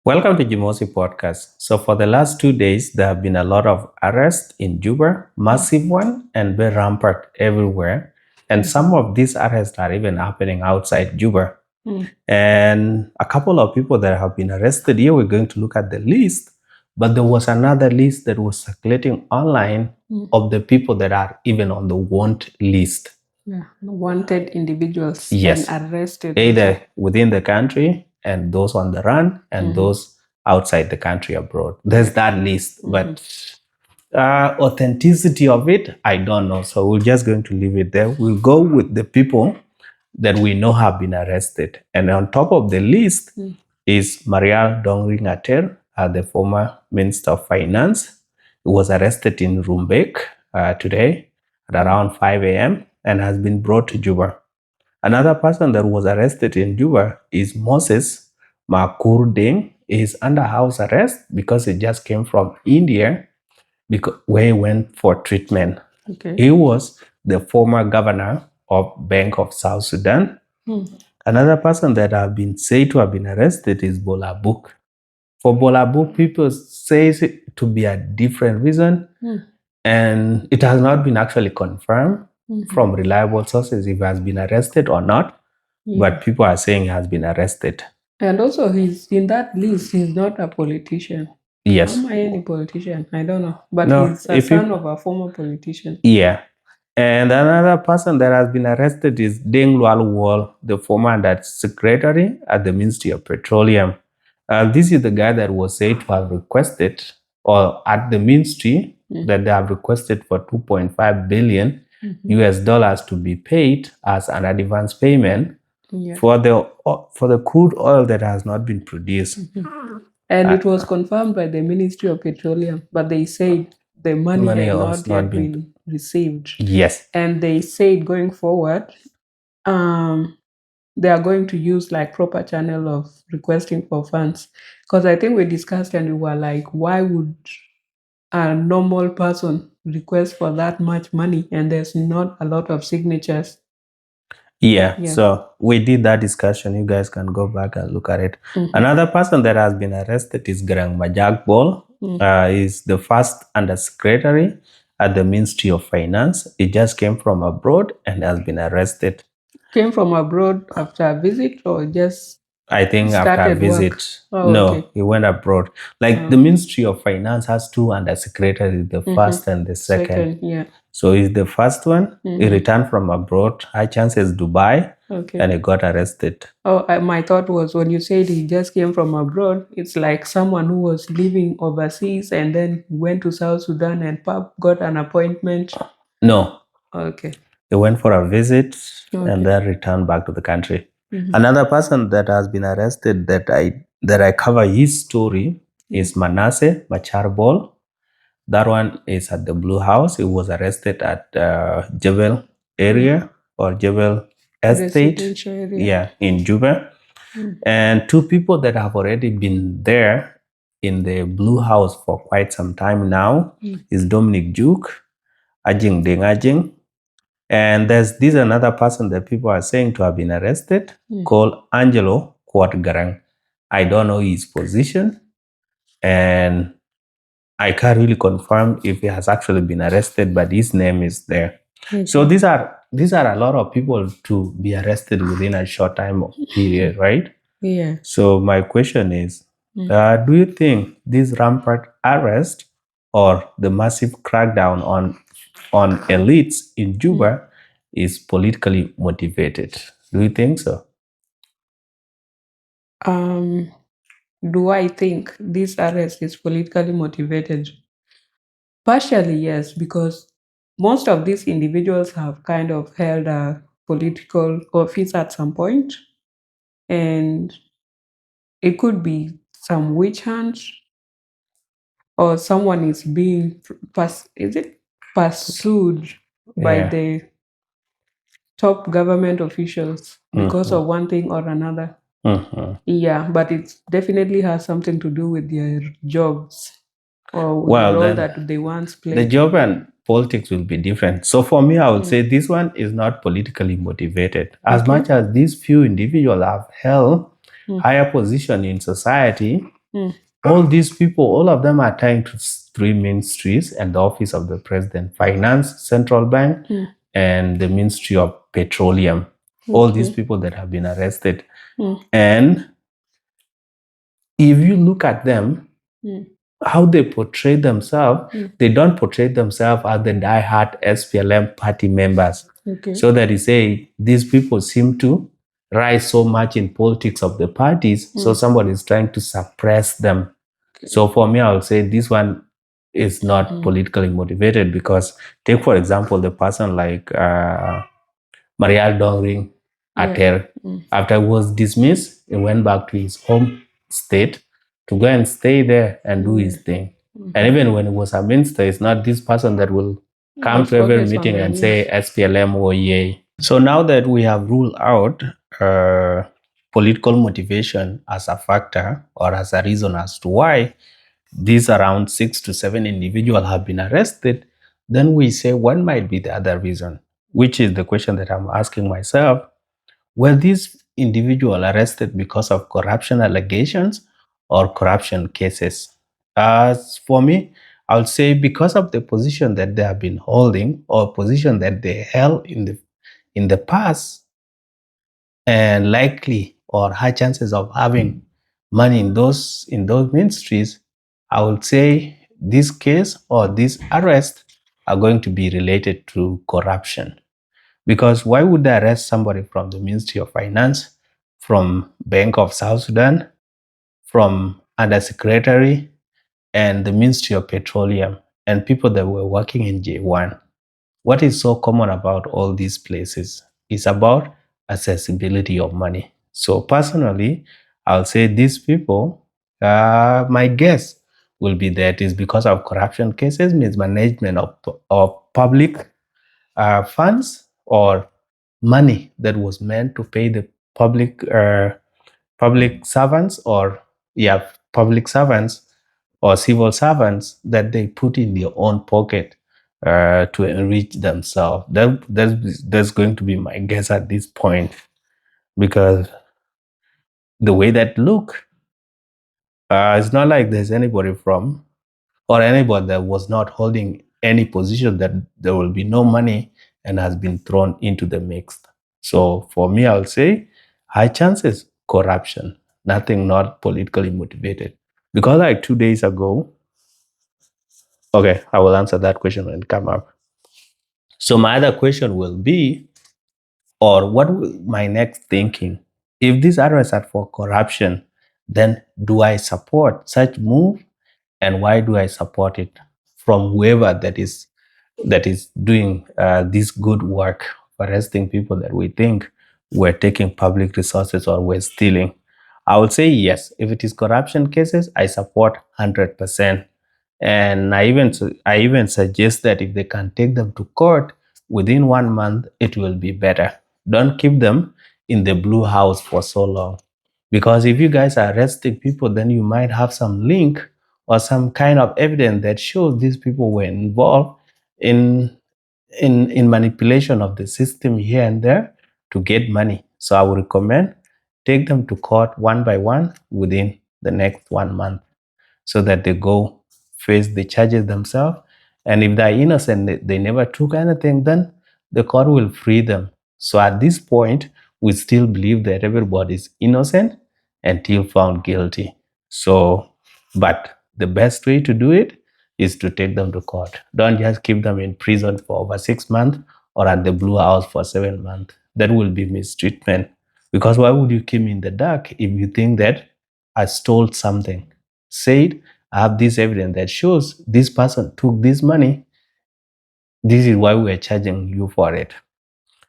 Welcome to Jimosi podcast. So for the last 2 days, there have been a lot of arrests in Juba, massive one, and very rampant everywhere. And some of these arrests are even happening outside Juba. And a couple of people that have been arrested here, we're going to look at the list. But there was another list that was circulating online of the people that are even on the want list. Yeah, wanted individuals Yes. and arrested. Either within the country and those on the run and those outside the country abroad. There's that list, but authenticity of it, I don't know. So we're just going to leave it there. We'll go with the people that we know have been arrested. And on top of the list is Marial Dongring Ater, the former Minister of Finance, who was arrested in Rumbek today at around 5 a.m. and has been brought to Juba. Another person that was arrested in Juba is Moses Makur Deng. He's under house arrest because he just came from India where he went for treatment. Okay. He was the former governor of Bank of South Sudan. Another person that have been said to have been arrested is Bola Book. For Bola Book, people say it to be a different reason, and it has not been actually confirmed from reliable sources if he has been arrested or not. But people are saying he has been arrested. And also, he's in that list. He's not a politician. Yes. Am I any politician? I don't know. But No, he's a son of a former politician. Yeah. And another person that has been arrested is Deng Lual Wall, the former under secretary at the Ministry of Petroleum. This is the guy that was said to have requested, or at the ministry, that they have requested for 2.5 billion US dollars to be paid as an advance payment for the crude oil that has not been produced. And it was confirmed by the Ministry of Petroleum, but they said the money had not yet been received. Yes. And they said going forward, they are going to use like proper channel of requesting for funds. Because I think we discussed and we were like, why would a normal person request for that much money and there's not a lot of signatures? Yeah, so we did that discussion. You guys can go back and look at it. Another person that has been arrested is Garang Majak Bol. He's the first under secretary at the Ministry of Finance. He just came from abroad and has been arrested. Came from abroad after a visit or just I think after a visit. No, he went abroad. Like the Ministry of Finance has two under secretaries, the first and the second. So he's the first one. He returned from abroad, high chances Dubai, and he got arrested. Oh, my thought was when you said he just came from abroad, it's like someone who was living overseas and then went to South Sudan and got an appointment. No. Okay. He went for a visit and then returned back to the country. Another person that has been arrested that I cover his story is Manasseh Macharbol. That one is at the Blue House. He was arrested at Jebel area or Jebel Estate, in Juba. And two people that have already been there in the Blue House for quite some time now is Dominic Duke, Ajing Deng Ajing. And there's another person that people are saying to have been arrested called Angelo Kwatgarang. I don't know his position, and I can't really confirm if he has actually been arrested, but his name is there. So these are a lot of people to be arrested within a short time period, right? Yeah. So my question is, do you think this rampant arrest or the massive crackdown on elites in Juba is politically motivated? Do you think so? Do I think this arrest is politically motivated? Partially, yes, because most of these individuals have kind of held a political office at some point, and it could be some witch hunt or someone is being pursued by the top government officials because of one thing or another. Yeah, but it definitely has something to do with their jobs or the role that they once played. The job and politics will be different. So for me, I would say this one is not politically motivated. As much as these few individuals have held higher position in society, All these people, all of them are tied to three ministries and the office of the president: finance, central bank, and the ministry of petroleum. All these people that have been arrested. And if you look at them, how they portray themselves, they don't portray themselves as the die-hard SPLM party members. So that is say these people seem to rise so much in politics of the parties, so somebody is trying to suppress them. So for me, I would say this one is not politically motivated, because take for example the person like Marial Dongring Ater. After he was dismissed, he went back to his home state to go and stay there and do his thing. And even when he was a minister, it's not this person that will come to every meeting and say SPLM or yay. So now that we have ruled out political motivation as a factor or as a reason as to why these around 6 to 7 individuals have been arrested, then we say what might be the other reason, which is the question that I'm asking myself. Were these individuals arrested because of corruption allegations or corruption cases? As for me, I would say because of the position that they have been holding or position that they held in the past, and likely or high chances of having money in those ministries, I would say this case or this arrest are going to be related to corruption. Because why would they arrest somebody from the Ministry of Finance, from Bank of South Sudan, from Undersecretary, and the Ministry of Petroleum, and people that were working in J1? What is so common about all these places is about accessibility of money. So personally, I'll say these people, my guess will be that is because of corruption cases, mismanagement of public funds, or money that was meant to pay the public servants, or public servants or civil servants, that they put in their own pocket to enrich themselves. That's going to be my guess at this point, because the way that look, it's not like there's anybody from or anybody that was not holding any position that there will be no money and has been thrown into the mix. So for me, I'll say high chances corruption, nothing not politically motivated. Because like 2 days ago, okay, I will answer that question when it come up. So my other question will be, or what will my next thinking? If these arrests are for corruption, then do I support such move, and why do I support it from whoever that is doing this good work, arresting people that we think were taking public resources or were stealing? I would say yes. If it is corruption cases, I support 100%. And I even suggest that if they can take them to court within 1 month, it will be better. Don't keep them in the blue house for so long. Because if you guys are arresting people, then you might have some link or some kind of evidence that shows these people were involved in manipulation of the system here and there to get money. So I would recommend take them to court one by one within the next 1 month, so that they go face the charges themselves. And if they're innocent, they never took anything, then the court will free them. So at this point, we still believe that everybody is innocent until found guilty. So, but the best way to do it is to take them to court. Don't just keep them in prison for over 6 months or at the blue house for 7 months. That will be mistreatment. Because why would you keep me in the dark if you think that I stole something? Said, I have this evidence that shows this person took this money. This is why we are charging you for it.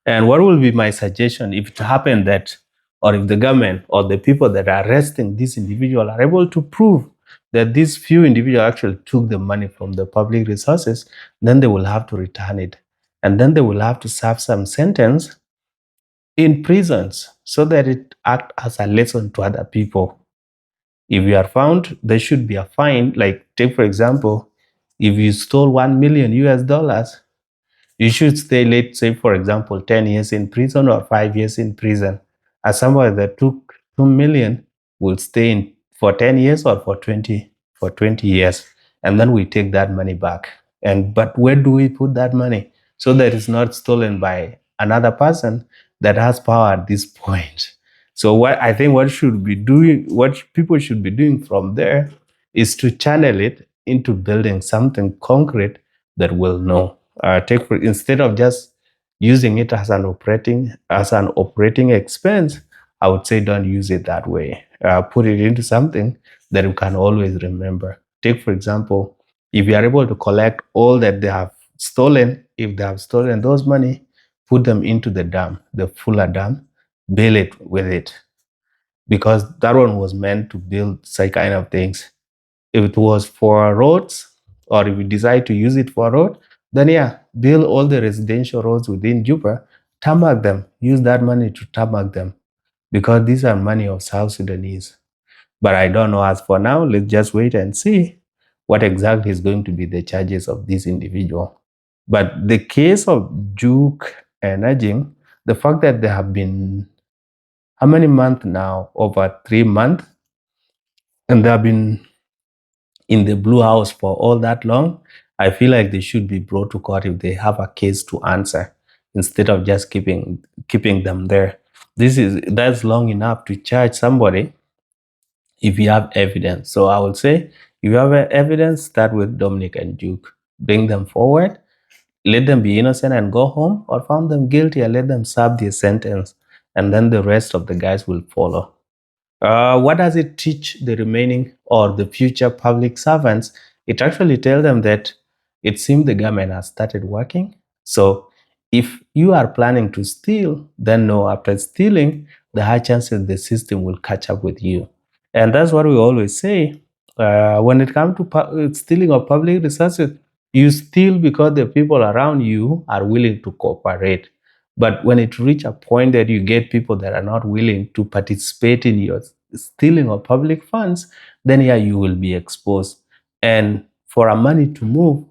And what will be my suggestion if it happened that, or if the government or the people that are arresting this individual are able to prove that these few individuals actually took the money from the public resources, then they will have to return it. And then they will have to serve some sentence in prisons, so that it acts as a lesson to other people. If you are found, there should be a fine. Like, take for example, if you stole 1 million US dollars, you should stay, let's say, for example, 10 years in prison or 5 years in prison. As somebody that took 2 million will stay in for 10 years or for 20 years, and then we take that money back. But where do we put that money so that it's not stolen by another person that has power at this point? So what people should be doing from there is to channel it into building something concrete that will know. Instead of just using it as an operating expense, I would say don't use it that way. Put it into something that you can always remember. Take, for example, if you are able to collect all that they have stolen, if they have stolen those money, put them into the dam, the fuller dam, build it with it. Because that one was meant to build such kind of things. If it was for roads, or if you decide to use it for a road, then yeah, build all the residential roads within Juba, tarmac them, use that money to tarmac them, because these are money of South Sudanese. But I don't know. As for now, let's just wait and see what exactly is going to be the charges of this individual. But the case of Juke and Ajing, the fact that they have been, how many months now? Over 3 months. And they have been in the Blue House for all that long. I feel like they should be brought to court if they have a case to answer, instead of just keeping them there. That's long enough to charge somebody if you have evidence. So I would say, if you have evidence, start with Dominic and Duke. Bring them forward, let them be innocent and go home, or found them guilty and let them serve their sentence. And then the rest of the guys will follow. What does it teach the remaining or the future public servants? It actually tells them that it seems the government has started working. So if you are planning to steal, then no, after stealing, the high chances the system will catch up with you. And that's what we always say. When it comes to stealing of public resources, you steal because the people around you are willing to cooperate. But when it reach a point that you get people that are not willing to participate in your stealing of public funds, then yeah, you will be exposed. And for our money to move,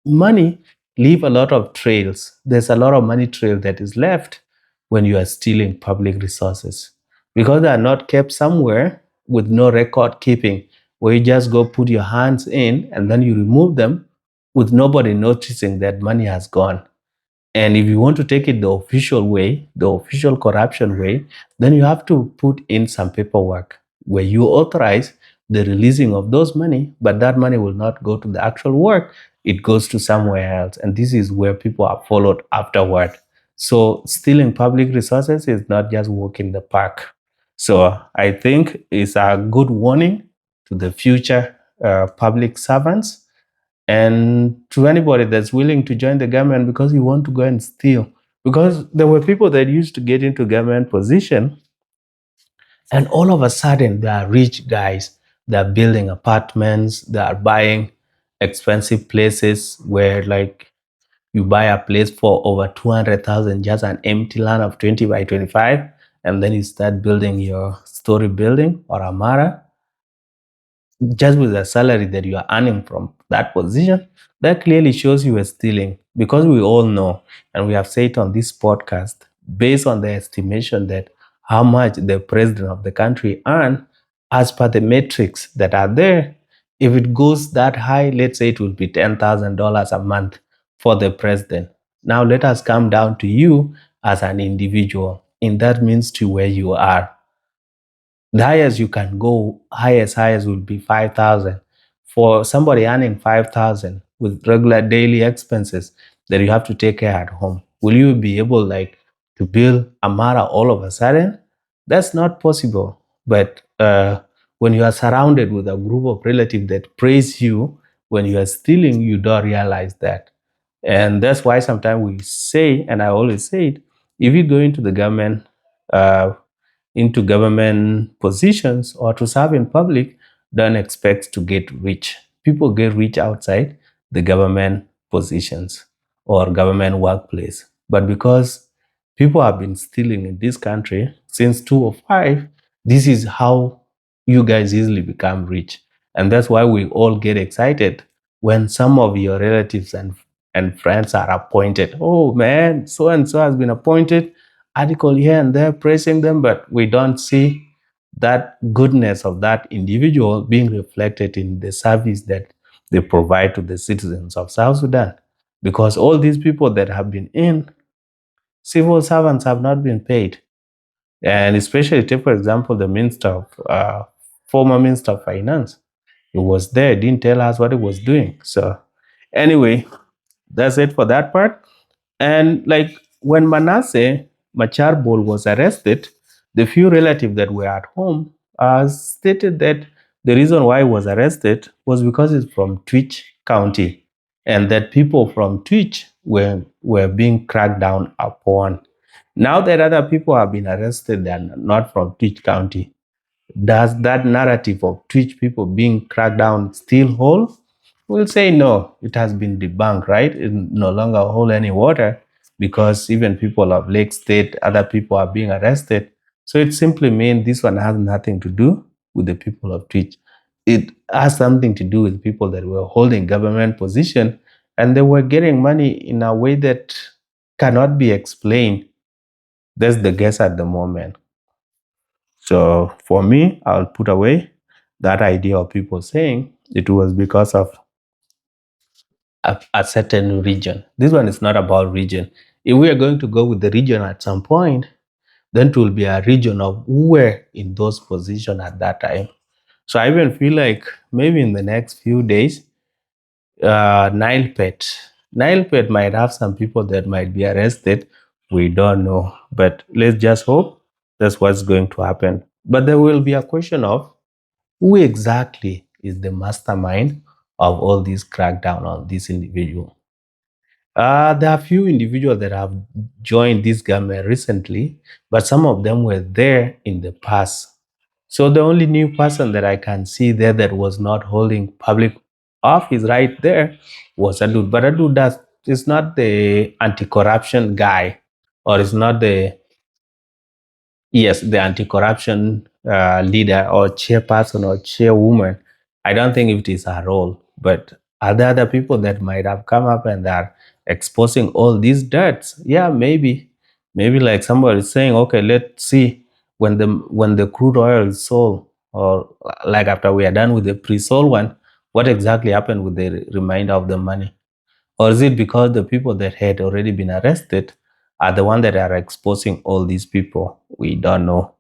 money leave a lot of trails. There's a lot of money trail that is left when you are stealing public resources, because they are not kept somewhere with no record keeping, where you just go put your hands in and then you remove them with nobody noticing that money has gone. And if you want to take it the official way, the official corruption way, then you have to put in some paperwork where you authorize the releasing of those money, but that money will not go to the actual work. It goes to somewhere else. And this is where people are followed afterward. So stealing public resources is not just walk in the park. So I think it's a good warning to the future public servants, and to anybody that's willing to join the government because you want to go and steal. Because there were people that used to get into government position, and all of a sudden they are rich guys. They're building apartments, they are buying expensive places where, like, you buy a place for over 200,000, just an empty land of 20 by 25, and then you start building your story building or amara just with the salary that you are earning from that position. That clearly shows you were stealing, because we all know, and we have said on this podcast, based on the estimation that how much the president of the country earn, as per the metrics that are there, if it goes that high, let's say it will be $10,000 a month for the president. Now let us come down to you as an individual, and that means to where you are. The highest you can go, highest will be 5,000. For somebody earning 5,000 with regular daily expenses that you have to take care at home, will you be able, like, to build a Mara all of a sudden? That's not possible. But when you are surrounded with a group of relatives that praise you when you are stealing, you don't realize that. And that's why sometimes we say, and I always say it, if you go uh, into government positions or to serve in public, don't expect to get rich. People get rich outside the government positions or government workplace. But because people have been stealing in this country since 2005, this is how you guys easily become rich. And that's why we all get excited when some of your relatives and friends are appointed. Oh man, so and so has been appointed, article here and there praising them, but we don't see that goodness of that individual being reflected in the service that they provide to the citizens of South Sudan. Because all these people that have been in, civil servants have not been paid. And especially, take for example, the former Minister of Finance. He was there, didn't tell us what he was doing. So, anyway, that's it for that part. And like when Manasseh Machar Bol was arrested, the few relatives that were at home stated that the reason why he was arrested was because he's from Twitch County, and that people from Twitch were being cracked down upon. Now that other people have been arrested, they're not from Twitch County. Does that narrative of Twitch people being cracked down still hold? We'll say no, it has been debunked, right? It no longer hold any water because even people of Lake State, other people are being arrested. So it simply means this one has nothing to do with the people of Twitch. It has something to do with people that were holding government position and they were getting money in a way that cannot be explained. That's the guess at the moment. So for me, I'll put away that idea of people saying it was because of a certain region. This one is not about region. If we are going to go with the region at some point, then it will be a region of who were in those positions at that time. So I even feel like maybe in the next few days, Nile Pet might have some people that might be arrested. We don't know, but let's just hope that's what's going to happen. But there will be a question of who exactly is the mastermind of all this crackdown on this individual. There are a few individuals that have joined this government recently, but some of them were there in the past. So the only new person that I can see there that was not holding public office right there was Adud. But Adud is not the anti-corruption guy, or is not the anti-corruption leader or chairperson or chairwoman. I don't think it is her role. But are there other people that might have come up and are exposing all these debts? Yeah, maybe. Maybe like somebody is saying, okay, let's see when the crude oil is sold, or like after we are done with the pre-sold one, what exactly happened with the remainder of the money? Or is it because the people that had already been arrested are the ones that are exposing all these people? We don't know.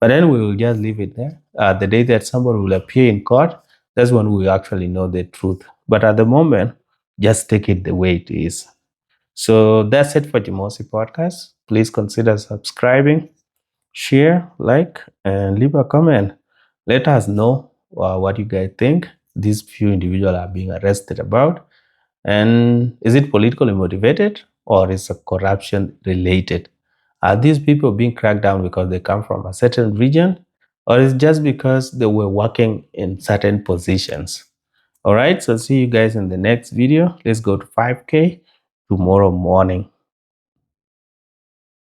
But then we will just leave it there. The day that somebody will appear in court, that's when we actually know the truth. But at the moment, just take it the way it is. So that's it for Jimosi Podcast. Please consider subscribing, share, like, and leave a comment. Let us know what you guys think these few individuals are being arrested about. And is it politically motivated or is it corruption related? Are these people being cracked down because they come from a certain region, or is it just because they were working in certain positions? All right, so see you guys in the next video. Let's go to 5K tomorrow morning.